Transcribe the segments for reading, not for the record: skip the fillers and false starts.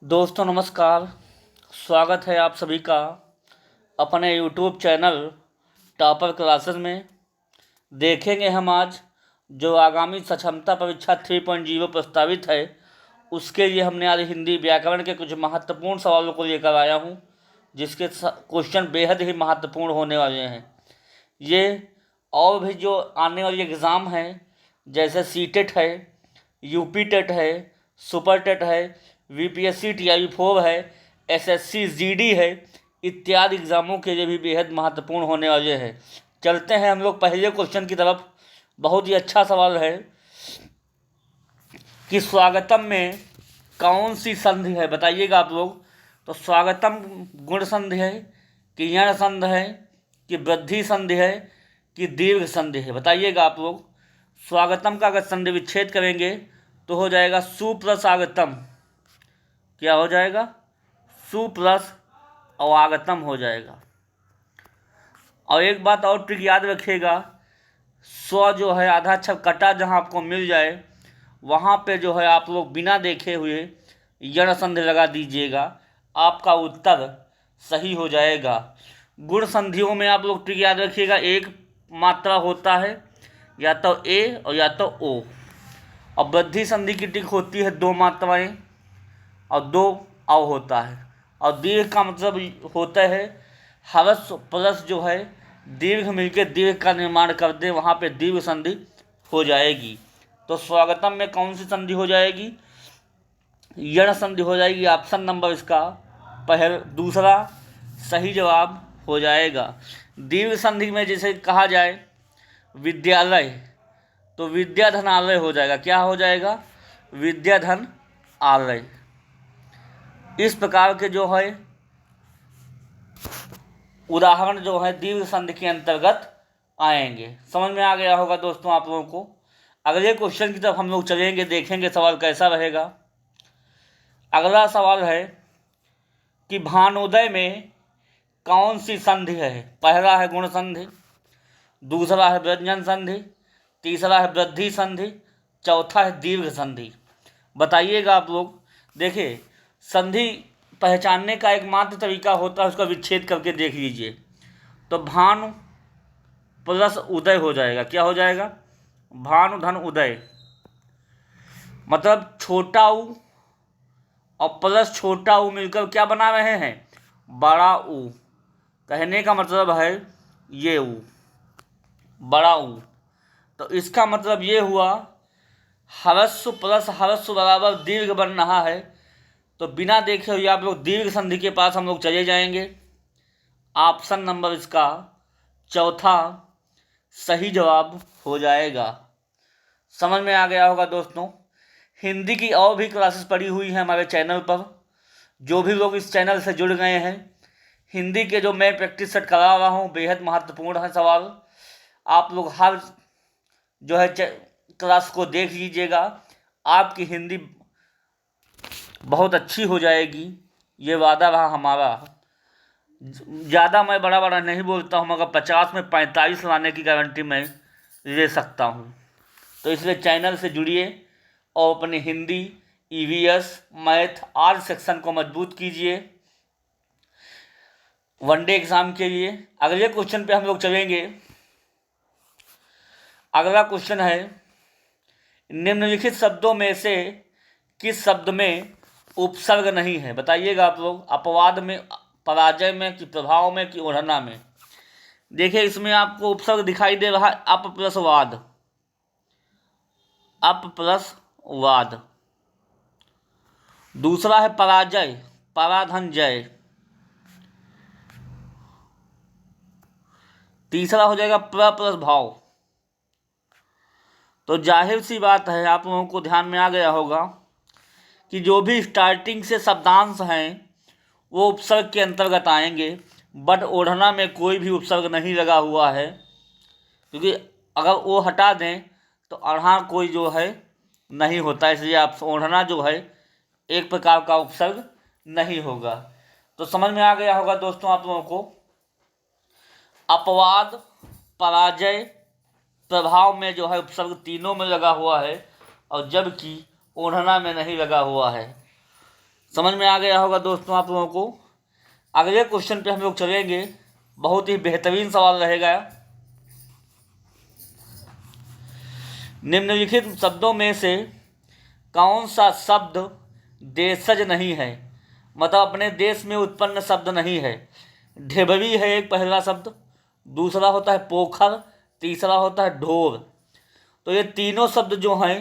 दोस्तों नमस्कार। स्वागत है आप सभी का अपने यूट्यूब चैनल टॉपर क्लासेस में। देखेंगे हम आज जो आगामी सक्षमता परीक्षा 3.0 प्रस्तावित है, उसके लिए हमने आज हिंदी व्याकरण के कुछ महत्वपूर्ण सवालों को लेकर आया हूँ, जिसके क्वेश्चन बेहद ही महत्वपूर्ण होने वाले हैं। ये और भी जो आने वाली एग्ज़ाम हैं, जैसे सीटेट है, यूपी टेट है, सुपर टेट है, वीपीएससी TI4 है, एसएससी जीडी है, इत्यादि एग्ज़ामों के लिए भी बेहद महत्वपूर्ण होने वाले हैं। चलते हैं हम लोग पहले क्वेश्चन की तरफ। बहुत ही अच्छा सवाल है कि स्वागतम में कौन सी संधि है, बताइएगा आप लोग। तो स्वागतम गुण संधि है कि यण संधि है कि वृद्धि संधि है कि दीर्घ संधि है, बताइएगा आप लोग। स्वागतम का अगर संधि विच्छेद करेंगे तो हो जाएगा सु प्लस आगतम। क्या हो जाएगा? सु प्लस अवागतम हो जाएगा। और एक बात और ट्रिक याद रखिएगा, स्व जो है आधा अक्षर कटा जहाँ आपको मिल जाए वहाँ पे जो है आप लोग बिना देखे हुए यण संधि लगा दीजिएगा, आपका उत्तर सही हो जाएगा। गुण संधियों में आप लोग ट्रिक याद रखिएगा, एक मात्रा होता है या तो ए और या तो ओ। और वृद्धि संधि की ट्रिक होती है दो मात्राएं और दो अव होता है। और दीर्घ का मतलब होता है हरस प्लस जो है दीर्घ मिलकर दीर्घ का निर्माण कर दे, वहाँ पे दीर्घ संधि हो जाएगी। तो स्वागतम में कौन सी संधि हो जाएगी? यण संधि हो जाएगी। ऑप्शन नंबर इसका दूसरा सही जवाब हो जाएगा। दीर्घ संधि में जैसे कहा जाए विद्यालय, तो विद्याधन आलय हो जाएगा। क्या हो जाएगा? विद्याधन आलय। इस प्रकार के जो है उदाहरण जो है दीर्घ संधि के अंतर्गत आएंगे। समझ में आ गया होगा दोस्तों आप लोगों को। अगले क्वेश्चन की तरफ हम लोग चलेंगे, देखेंगे सवाल कैसा रहेगा। अगला सवाल है कि भानोदय में कौन सी संधि है? पहला है गुण संधि, दूसरा है व्यंजन संधि, तीसरा है वृद्धि संधि, चौथा है दीर्घ संधि। बताइएगा आप लोग। देखिए, संधि पहचानने का एकमात्र तरीका होता है उसका विच्छेद करके देख लीजिए। तो भानु प्लस उदय हो जाएगा। क्या हो जाएगा? भानु धन उदय, मतलब छोटा ऊ और प्लस छोटा ऊ मिलकर क्या बना रहे हैं? बड़ा ऊ। कहने का मतलब है ये ऊ, बड़ा ऊ। तो इसका मतलब ये हुआ हरस्व प्लस हरस्व बराबर दीर्घ बन रहा है। तो बिना देखे हुए आप लोग दीर्घ संधि के पास हम लोग चले जाएंगे। ऑप्शन नंबर इसका चौथा सही जवाब हो जाएगा। समझ में आ गया होगा दोस्तों। हिंदी की और भी क्लासेस पड़ी हुई हैं हमारे चैनल पर। जो भी लोग इस चैनल से जुड़ गए हैं, हिंदी के जो मैं प्रैक्टिस सेट करा रहा हूँ, बेहद महत्वपूर्ण है सवाल। आप लोग हर जो है क्लास को देख लीजिएगा, आपकी हिंदी बहुत अच्छी हो जाएगी, ये वादा रहा हमारा। ज़्यादा मैं बड़ा बड़ा नहीं बोलता हूँ, मगर 50 में 45 लाने की गारंटी मैं ले सकता हूँ। तो इसलिए चैनल से जुड़िए और अपनी Hindi, EVS, math, art section को मजबूत कीजिए वनडे एग्ज़ाम के लिए। अगले क्वेश्चन पे हम लोग चलेंगे। अगला क्वेश्चन है निम्नलिखित शब्दों में से किस शब्द में उपसर्ग नहीं है? बताइएगा आप लोग। अपवाद में, पराजय में कि प्रभाव में कि ओढ़ना में? देखिए, इसमें आपको उपसर्ग दिखाई दे रहा है अप प्लस वाद, अप प्लस वाद। दूसरा है पराजय, पराधन जय। तीसरा हो जाएगा प्र प्लस भाव। तो जाहिर सी बात है, आप लोगों को ध्यान में आ गया होगा कि जो भी स्टार्टिंग से शब्दांश हैं वो उपसर्ग के अंतर्गत आएंगे। बट ओढ़ना में कोई भी उपसर्ग नहीं लगा हुआ है, क्योंकि अगर वो हटा दें तो अढ़ा कोई जो है नहीं होता, इसलिए आप ओढ़ना जो है एक प्रकार का उपसर्ग नहीं होगा। तो समझ में आ गया होगा दोस्तों आप लोगों को। अपवाद, पराजय, प्रभाव में जो है उपसर्ग तीनों में लगा हुआ है, और जबकि ओढ़ना में नहीं लगा हुआ है। समझ में आ गया होगा दोस्तों आप लोगों को। अगले क्वेश्चन पे हम लोग चलेंगे, बहुत ही बेहतरीन सवाल रहेगा। निम्नलिखित शब्दों में से कौन सा शब्द देशज नहीं है, मतलब अपने देश में उत्पन्न शब्द नहीं है। ढेबरी है एक पहला शब्द, दूसरा होता है पोखर, तीसरा होता है ढोर। तो ये तीनों शब्द जो हैं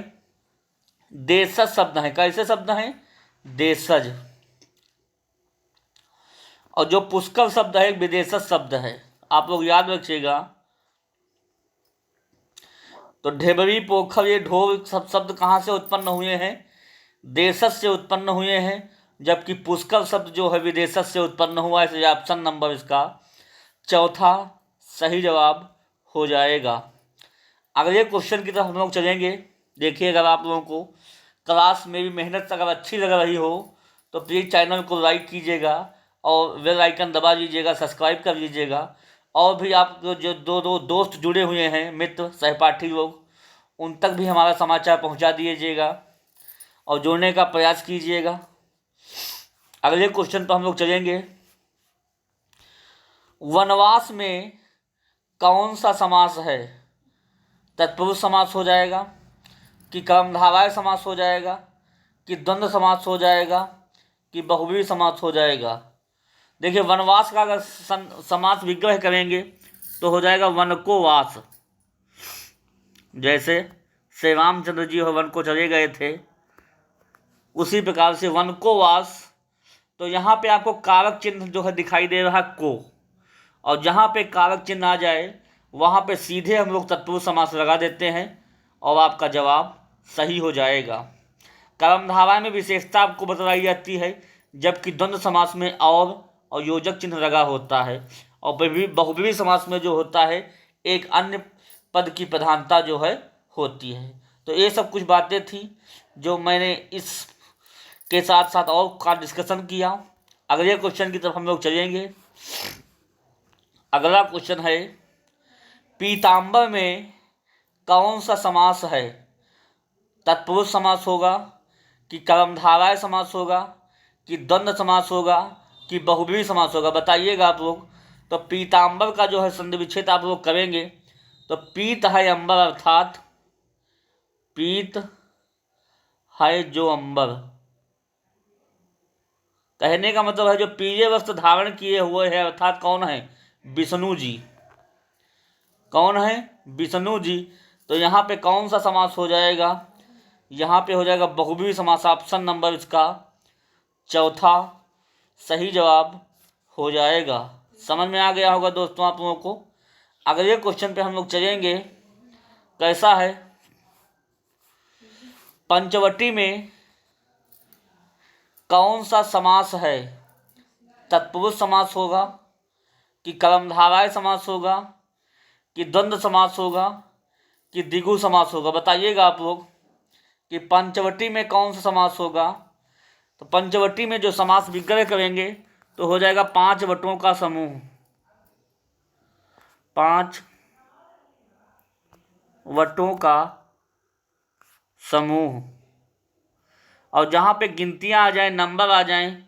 देशज शब्द हैं। कैसे शब्द हैं? देशज। और जो पुष्कर शब्द है एक विदेशज शब्द है, आप लोग याद रखिएगा। तो ढेबरी, पोखर, ये ढोर सब शब्द कहाँ से उत्पन्न हुए हैं? देशज से उत्पन्न हुए हैं, जबकि पुष्कर शब्द जो है विदेशज से उत्पन्न हुआ है। इसलिए ऑप्शन नंबर इसका चौथा सही जवाब हो जाएगा। अगले क्वेश्चन की तरफ हम लोग चलेंगे। देखिए, अगर आप लोगों को क्लास में भी मेहनत अगर अच्छी लग रही हो तो प्लीज़ चैनल को लाइक कीजिएगा और बेल आइकन दबा लीजिएगा, सब्सक्राइब कर लीजिएगा। और भी आप जो दो दोस्त जुड़े हुए हैं, मित्र सहपाठी लोग, उन तक भी हमारा समाचार पहुंचा दीजिएगा और जोड़ने का प्रयास कीजिएगा। अगले क्वेश्चन पर हम लोग चलेंगे। वनवास में कौन सा समास है? तत्पुरुष समास हो जाएगा, कि कर्मधारय समास हो जाएगा, कि द्वंद्व समास हो जाएगा, कि बहुव्रीहि समास हो जाएगा। देखिए, वनवास का अगर समास विग्रह करेंगे तो हो जाएगा वन को वास। जैसे श्री रामचंद्र जी वन को चले गए थे, उसी प्रकार से वन को वास। तो यहाँ पे आपको कारक चिन्ह जो है दिखाई दे रहा है को, और जहाँ पे कारक चिन्ह आ जाए वहाँ पे सीधे हम लोग तत्पुरुष समास लगा देते हैं और आपका जवाब सही हो जाएगा। कर्मधारय में विशेषता आपको बतलाई जाती है, जबकि द्वंद्व समास में और योजक चिन्ह लगा होता है। और बहुव्रीहि समास में जो होता है एक अन्य पद की प्रधानता जो है होती है। तो ये सब कुछ बातें थी जो मैंने इस के साथ साथ और का डिस्कशन किया। अगले क्वेश्चन की तरफ हम लोग चलेंगे। अगला क्वेश्चन है, पीताम्बर में कौन सा समास है? तत्पुरुष समास होगा, कि कर्मधारय समास होगा, कि द्वंद्व समास होगा, कि बहुव्रीहि समास होगा? बताइएगा आप लोग। तो पीताम्बर का जो है संधि विच्छेद आप लोग करेंगे तो पीत है अंबर, अर्थात पीत है जो अंबर। कहने का मतलब है जो पीले वस्त्र धारण किए हुए हैं, अर्थात कौन है? विष्णु जी। कौन है? विष्णु जी। तो यहाँ पे कौन सा समास हो जाएगा? यहाँ पे हो जाएगा बहुव्रीहि समास। ऑप्शन नंबर इसका चौथा सही जवाब हो जाएगा। समझ में आ गया होगा दोस्तों आप लोगों को। अगले क्वेश्चन पे हम लोग चलेंगे। कैसा है? पंचवटी में कौन सा समास है? तत्पुरुष समास होगा, कि कर्मधारय समास होगा, कि द्वंद्व समास होगा, कि द्विगु समास होगा? बताइएगा आप लोग कि पंचवटी में कौन सा समास होगा। तो पंचवटी में जो समास विग्रह करेंगे तो हो जाएगा 5 वटों का समूह। 5 वटों का समूह। और जहाँ पे गिनतियाँ आ जाएं, नंबर आ जाएं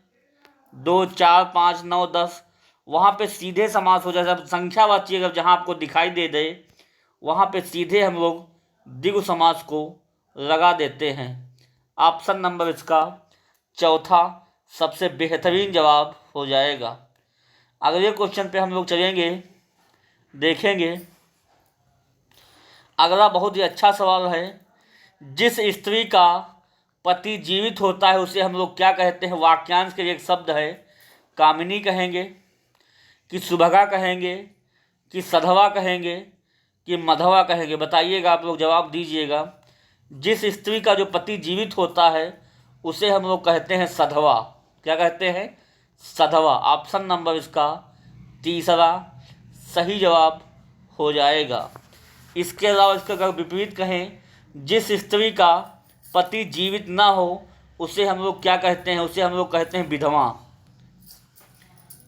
2, 4, 5, 9, 10, वहाँ पे सीधे समास हो जाए। संख्यावाची अगर जहाँ आपको दिखाई दे दे वहाँ पे सीधे हम लोग द्विगु समास को लगा देते हैं। ऑप्शन नंबर इसका चौथा सबसे बेहतरीन जवाब हो जाएगा। अगले क्वेश्चन पे हम लोग चलेंगे, देखेंगे। अगला बहुत ही अच्छा सवाल है। जिस स्त्री का पति जीवित होता है उसे हम लोग क्या कहते हैं? वाक्यांश के लिए एक शब्द है, कामिनी कहेंगे, कि सुभगा कहेंगे, कि सधवा कहेंगे, कि मधवा कहेंगे? बताइएगा आप लोग, जवाब दीजिएगा। जिस स्त्री का जो पति जीवित होता है उसे हम लोग कहते हैं सधवा। क्या कहते हैं? सधवा। ऑप्शन नंबर इसका तीसरा सही जवाब हो जाएगा। इसके अलावा इसका अगर विपरीत कहें, जिस स्त्री का पति जीवित ना हो उसे हम लोग क्या कहते हैं? उसे हम लोग कहते हैं विधवा।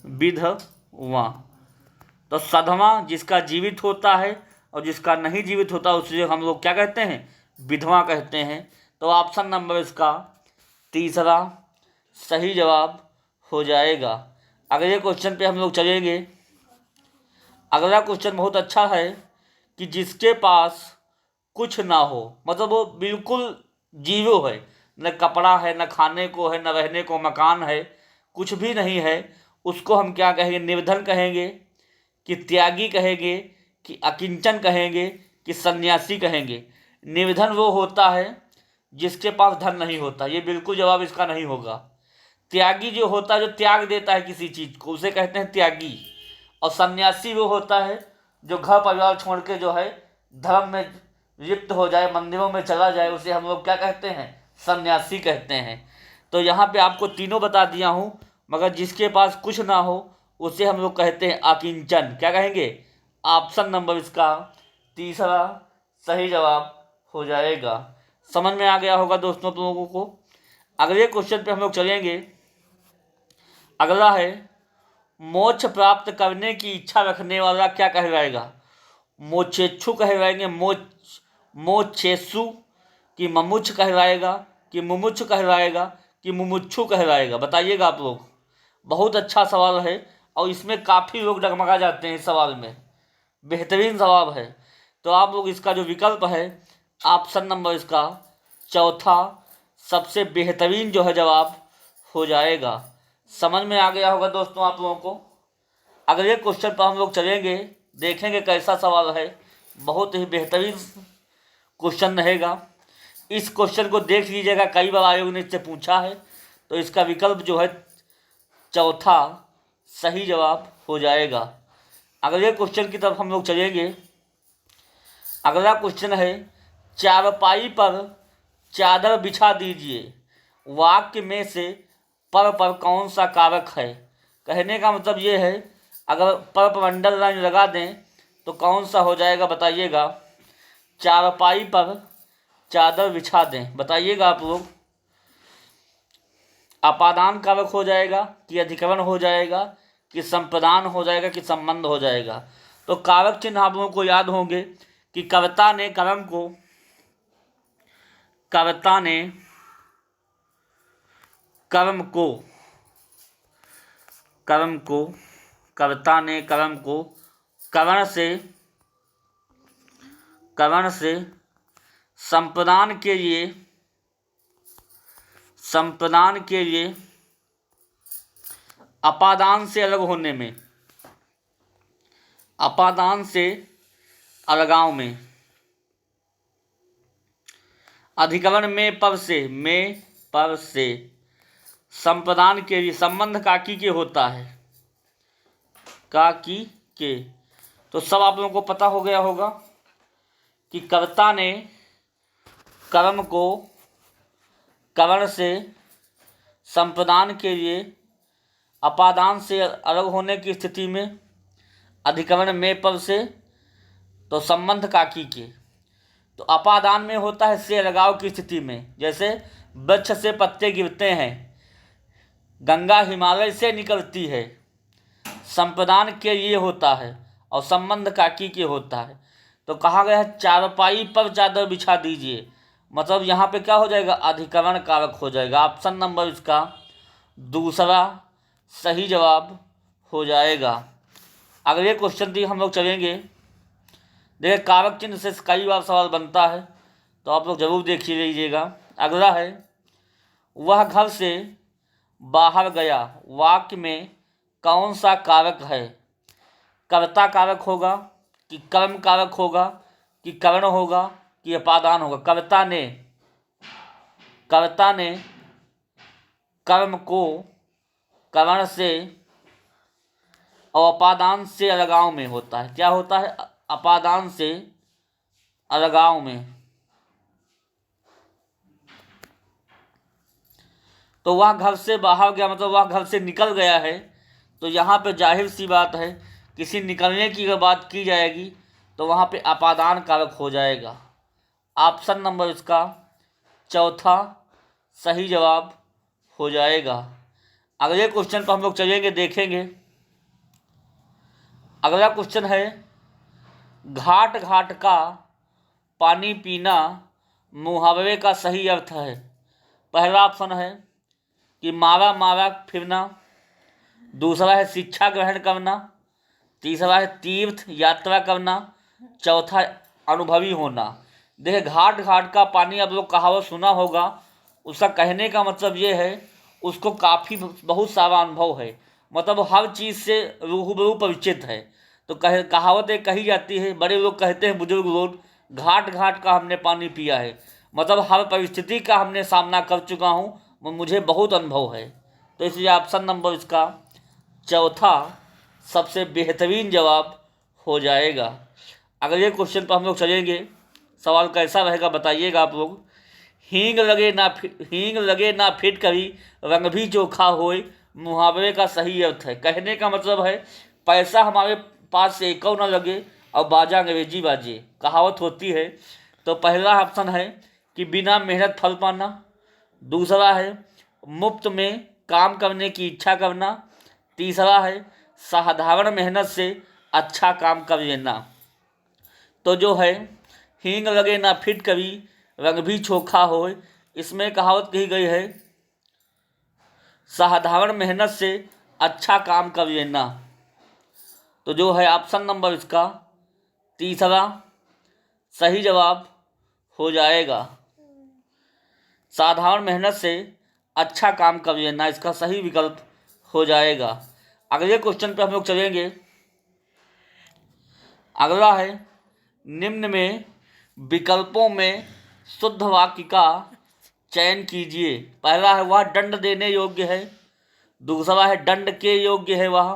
विधवा। तो सधवा जिसका जीवित होता है और जिसका नहीं जीवित होता उसे हम लोग क्या कहते हैं? विधवा कहते हैं। तो ऑप्शन नंबर इसका तीसरा सही जवाब हो जाएगा। अगले क्वेश्चन पे हम लोग चलेंगे। अगला क्वेश्चन बहुत अच्छा है कि जिसके पास कुछ ना हो, मतलब वो बिल्कुल जीरो है, न कपड़ा है, न खाने को है, न रहने को मकान है, कुछ भी नहीं है, उसको हम क्या कहेंगे? निर्धन कहेंगे कि त्यागी कहेंगे कि अकिंचन कहेंगे कि सन्यासी कहेंगे? निर्धन वो होता है जिसके पास धन नहीं होता, ये बिल्कुल जवाब इसका नहीं होगा। त्यागी जो होता है, जो त्याग देता है किसी चीज़ को, उसे कहते हैं त्यागी। और सन्यासी वो होता है जो घर परिवार छोड़ के जो है धर्म में लिप्त हो जाए, मंदिरों में चला जाए, उसे हम लोग क्या कहते हैं? सन्यासी कहते हैं। तो यहाँ पे आपको तीनों बता दिया हूँ, मगर जिसके पास कुछ ना हो उसे हम लोग कहते हैं अकिंचन। क्या कहेंगे? ऑप्शन नंबर इसका तीसरा सही जवाब हो जाएगा। समझ में आ गया होगा दोस्तों तुम लोगों को। अगले क्वेश्चन पे हम लोग चलेंगे। अगला है, मोक्ष प्राप्त करने की इच्छा रखने वाला क्या कहलाएगा? मोक्षेच्छु कहलाएंगे, मोक्षेषु, कि ममुक्ष कहलाएगा, कि मुमुक्ष कहलाएगा, कि मुमुक्षु कहलाएगा? बताइएगा आप लोग। बहुत अच्छा सवाल है और इसमें काफ़ी लोग डगमगा जाते हैं इस सवाल में। बेहतरीन सवाल है। तो आप लोग इसका जो विकल्प है, ऑप्शन नंबर इसका चौथा सबसे बेहतरीन जो है जवाब हो जाएगा। समझ में आ गया होगा दोस्तों आप लोगों को। अगले क्वेश्चन पर हम लोग चलेंगे, देखेंगे कैसा सवाल है। बहुत ही बेहतरीन क्वेश्चन रहेगा। इस क्वेश्चन को देख लीजिएगा, कई बार आयोग ने इससे पूछा है। तो इसका विकल्प जो है चौथा सही जवाब हो जाएगा। अगले क्वेश्चन की तरफ हम लोग चलेंगे। अगला क्वेश्चन है, चारपाई पर चादर बिछा दीजिए, वाक्य में से पर कौन सा कारक है? कहने का मतलब ये है, अगर पर अंडर लाइन लगा दें तो कौन सा हो जाएगा? बताइएगा। चारपाई पर चादर बिछा दें, बताइएगा आप लोग। अपादान कारक हो जाएगा कि अधिकरण हो जाएगा कि संप्रदान हो जाएगा कि संबंध हो जाएगा? तो कारक चिन्ह आप लोगों को याद होंगे कि कर्ता ने कर्म को कर्ता ने कर्म को करण से संप्रदान के लिए अपादान से अलग होने में, अपादान से अलगाव में, अधिकरण में पर से संप्रदान के लिए, संबंध काकी के होता है, काकी के। तो सब आप लोगों को पता हो गया होगा कि कर्ता ने कर्म को करण से संप्रदान के लिए अपादान से अलग होने की स्थिति में, अधिकरण में पर से, तो संबंध काकी के। तो अपादान में होता है से अलगाव की स्थिति में, जैसे वृक्ष से पत्ते गिरते हैं, गंगा हिमालय से निकलती है, संप्रदान के लिए होता है और संबंध काकी के होता है। तो कहा गया है चारपाई पर चादर बिछा दीजिए, मतलब यहाँ पे क्या हो जाएगा? अधिकरण कारक हो जाएगा। ऑप्शन नंबर इसका दूसरा सही जवाब हो जाएगा। अगले क्वेश्चन की हम लोग चलेंगे। देखिए, कारक चिन्ह से कई बार सवाल बनता है, तो आप लोग जरूर देख लीजिएगा। अगला है, वह घर से बाहर गया, वाक्य में कौन सा कारक है? कर्ता कारक होगा कि कर्म कारक होगा कि करण होगा कि अपादान होगा? कर्ता ने कर्म को करण से और अपादान से अलगाव में होता है। क्या होता है? अपादान से अलगाव में। तो वह घर से बाहर गया, मतलब वह घर से निकल गया है। तो यहाँ पे जाहिर सी बात है, किसी निकलने की अगर बात की जाएगी तो वहाँ पे अपादान कारक हो जाएगा। ऑप्शन नंबर इसका चौथा सही जवाब हो जाएगा। अगले क्वेश्चन पर हम लोग चलेंगे, देखेंगे। अगला क्वेश्चन है, घाट घाट का पानी पीना मुहावरे का सही अर्थ है। पहला ऑप्शन है कि मारा मारा फिरना। दूसरा है शिक्षा ग्रहण करना। तीसरा है तीर्थ यात्रा करना। चौथा अनुभवी होना। देखिए घाट घाट का पानी आप लोग कहावत सुना होगा, उसका कहने का मतलब ये है उसको काफ़ी बहुत सारा अनुभव है, मतलब हर चीज़ से रूबरू परिचित है। तो कहावत एक कही जाती है, बड़े लोग कहते हैं, बुजुर्ग लोग, घाट घाट का हमने पानी पिया है, मतलब हर परिस्थिति का हमने सामना कर चुका हूँ, मुझे बहुत अनुभव है। तो इसलिए ऑप्शन नंबर इसका चौथा सबसे बेहतरीन जवाब हो जाएगा। अगले क्वेश्चन पर हम लोग चलेंगे। सवाल कैसा रहेगा बताइएगा आप लोग। हींग लगे ना फिट कभी, रंग भी चोखा होए, मुहावरे का सही अर्थ है। कहने का मतलब है पैसा हमारे पास से एकौ ना लगे और बाजा अंग्रेजी बाजे, कहावत होती है। तो पहला ऑप्शन है कि बिना मेहनत फल पाना। दूसरा है मुफ्त में काम करने की इच्छा करना। तीसरा है साधारण मेहनत से अच्छा काम कर लेना। तो जो है हींग लगे ना फिट कभी, रंग भी चोखा हो, इसमें कहावत कही गई है साधारण मेहनत से अच्छा काम कर लेना। तो जो है ऑप्शन नंबर इसका तीसरा सही जवाब हो जाएगा। साधारण मेहनत से अच्छा काम कर लेना इसका सही विकल्प हो जाएगा। अगले क्वेश्चन पे हम लोग चलेंगे। अगला है निम्न में विकल्पों में शुद्ध वाक्य का चयन कीजिए। पहला है वह दंड देने योग्य है। दूसरा है दंड के योग्य है वह।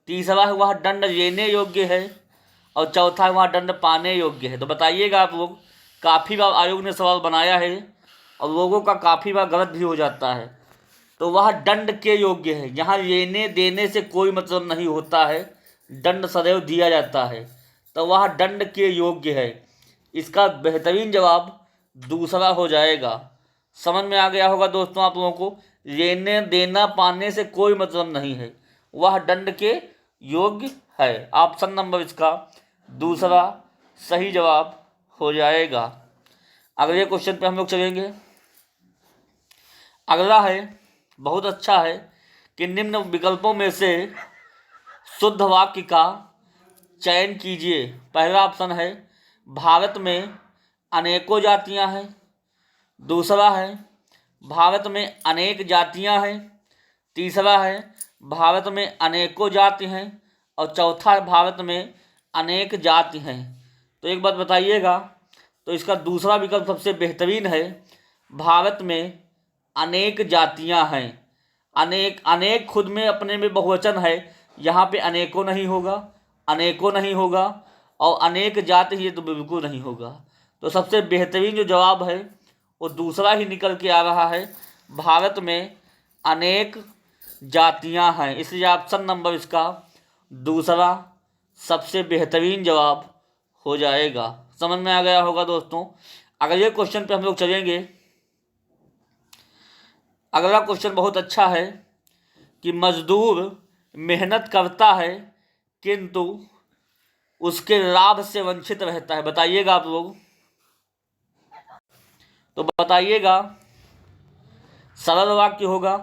तीसरा है वह दंड लेने योग्य है। और चौथा है वह दंड पाने योग्य है। तो बताइएगा आप लोग, काफ़ी बार आयोग ने सवाल बनाया है और लोगों का काफ़ी बार गलत भी हो जाता है। तो वह दंड के योग्य है, यहाँ लेने देने से कोई मतलब नहीं होता है, दंड सदैव दिया जाता है। तो वह दंड के योग्य है, इसका बेहतरीन जवाब दूसरा हो जाएगा। समझ में आ गया होगा दोस्तों आप लोगों को, लेने देना पाने से कोई मतलब नहीं है, वह दंड के योग्य है। ऑप्शन नंबर इसका दूसरा सही जवाब हो जाएगा। अगले क्वेश्चन पे हम लोग चलेंगे। अगला है बहुत अच्छा है कि निम्न विकल्पों में से शुद्ध वाक्य का चयन कीजिए। पहला ऑप्शन है भारत में अनेकों जातियां हैं। दूसरा है भारत में अनेक जातियां हैं। तीसरा है भारत में अनेकों जाति हैं। और चौथा है भारत में अनेक जाति हैं। तो एक बात बताइएगा, तो इसका दूसरा विकल्प सबसे बेहतरीन है, भारत में अनेक जातियां हैं। अनेक अनेक खुद में अपने में बहुवचन है, यहाँ पे अनेकों नहीं होगा, अनेकों नहीं होगा और अनेक जाति ये तो बिल्कुल नहीं होगा। तो सबसे बेहतरीन जो जवाब है वो दूसरा ही निकल के आ रहा है, भारत में अनेक जातियां हैं। इसलिए ऑप्शन नंबर इसका दूसरा सबसे बेहतरीन जवाब हो जाएगा। समझ में आ गया होगा दोस्तों। अगले क्वेश्चन पे हम लोग चलेंगे। अगला क्वेश्चन बहुत अच्छा है कि मजदूर मेहनत करता है किंतु उसके लाभ से वंचित रहता है। बताइएगा आप लोग, तो बताइएगा सरल वाक्य होगा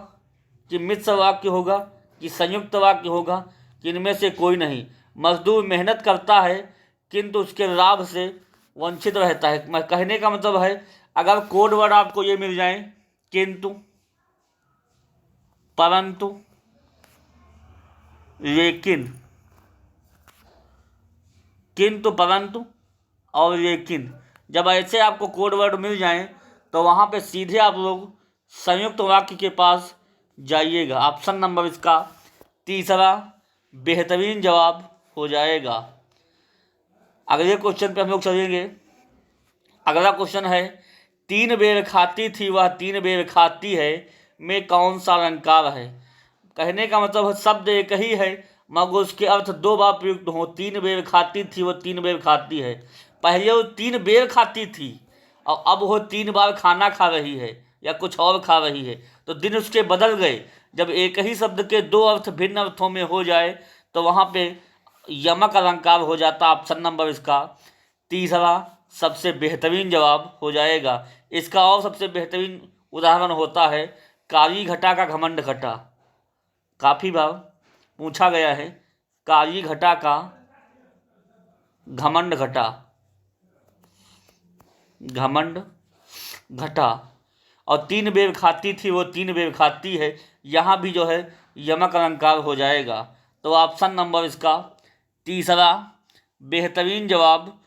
कि मिश्र वाक्य होगा कि संयुक्त वाक्य होगा कि इनमें से कोई नहीं। मजदूर मेहनत करता है किंतु उसके लाभ से वंचित रहता है। कहने का मतलब है अगर कोड वर्ड आपको ये मिल जाए किंतु, परंतु, लेकिन, किंतु परंतु और लेकिन, जब ऐसे आपको कोड वर्ड मिल जाएं तो वहाँ पे सीधे आप लोग संयुक्त वाक्य के पास जाइएगा। ऑप्शन नंबर इसका तीसरा बेहतरीन जवाब हो जाएगा। अगले क्वेश्चन पे हम लोग चलेंगे। अगला क्वेश्चन है तीन बेर खाती थी वह तीन बेर खाती है में कौन सा अलंकार है। कहने का मतलब है शब्द एक ही है मगर उसके अर्थ दो बार प्रयुक्त हो। तीन बेर खाती थी वह तीन बेर खाती है, पहले वो तीन बेर खाती थी और अब वो तीन बार खाना खा रही है या कुछ और खा रही है, तो दिन उसके बदल गए। जब एक ही शब्द के दो अर्थ भिन्न अर्थों में हो जाए तो वहाँ पे यमक अलंकार हो जाता। ऑप्शन नंबर इसका तीसरा सबसे बेहतरीन जवाब हो जाएगा। इसका और सबसे बेहतरीन उदाहरण होता है काली घटा का घमंड घटा, काफ़ी बार पूछा गया है। काली घटा का घमंड घटा, घमंड घटा। और 3 बेर खाती थी वो 3 बेर खाती है, यहाँ भी जो है यमक अलंकार हो जाएगा। तो ऑप्शन नंबर इसका तीसरा बेहतरीन जवाब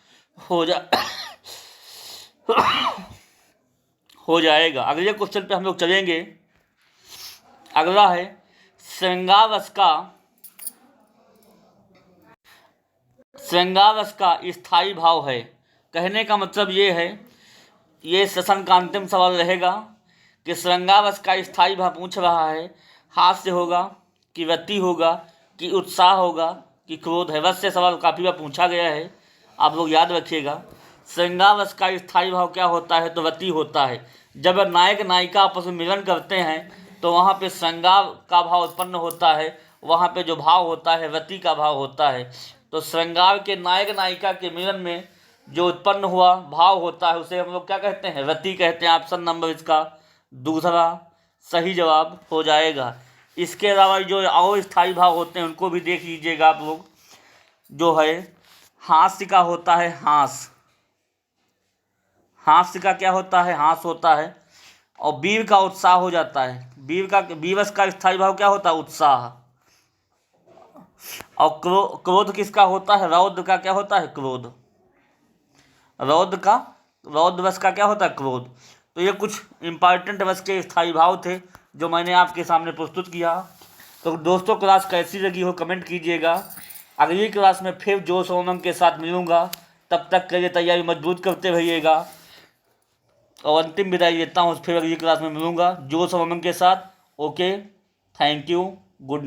हो जाएगा। अगले क्वेश्चन पे हम लोग चलेंगे। अगला है श्रृंगार रस का स्थायी भाव है। कहने का मतलब ये है, ये सेशन का अंतिम सवाल रहेगा कि श्रृंगार रस का स्थायी भाव पूछ रहा है। हास्य होगा कि रति होगा कि उत्साह होगा कि क्रोध है। रस से सवाल काफ़ी बार पूछा गया है, आप लोग याद रखिएगा। श्रृंगार रस का स्थायी भाव क्या होता है? तो रति होता है। जब नायक नायिका आपस में मिलन करते हैं तो वहाँ पे श्रृंगार का भाव उत्पन्न होता है, वहाँ पे जो भाव होता है रति का भाव होता है। तो श्रृंगार के नायक नायिका के मिलन में जो उत्पन्न हुआ भाव होता है उसे हम लोग क्या कहते हैं? रति कहते हैं। ऑप्शन नंबर इसका दूसरा सही जवाब हो जाएगा। इसके अलावा जो और स्थायी भाव होते हैं उनको भी देख लीजिएगा आप लोग। जो है हास्य का होता है हास, हास्य का क्या होता है? हास होता है। और वीर का उत्साह हो जाता है। वीरस का स्थायी भाव क्या होता है? उत्साह। और क्रोध किसका होता है? रौद्र का क्या होता है? क्रोध। रौद्र रस का क्या होता है? क्रोध। तो ये कुछ इंपॉर्टेंट रस के स्थायी भाव थे जो मैंने आपके सामने प्रस्तुत किया। तो दोस्तों क्लास कैसी लगी हो कमेंट कीजिएगा। अगली क्लास में फिर जोश और उमंग के साथ मिलूँगा। तब तक के लिए तैयारी मजबूत करते रहिएगा और अंतिम विदाई देता हूँ। फिर अगली क्लास में मिलूँगा जोश और उमंग के साथ। Okay, thank you, good night.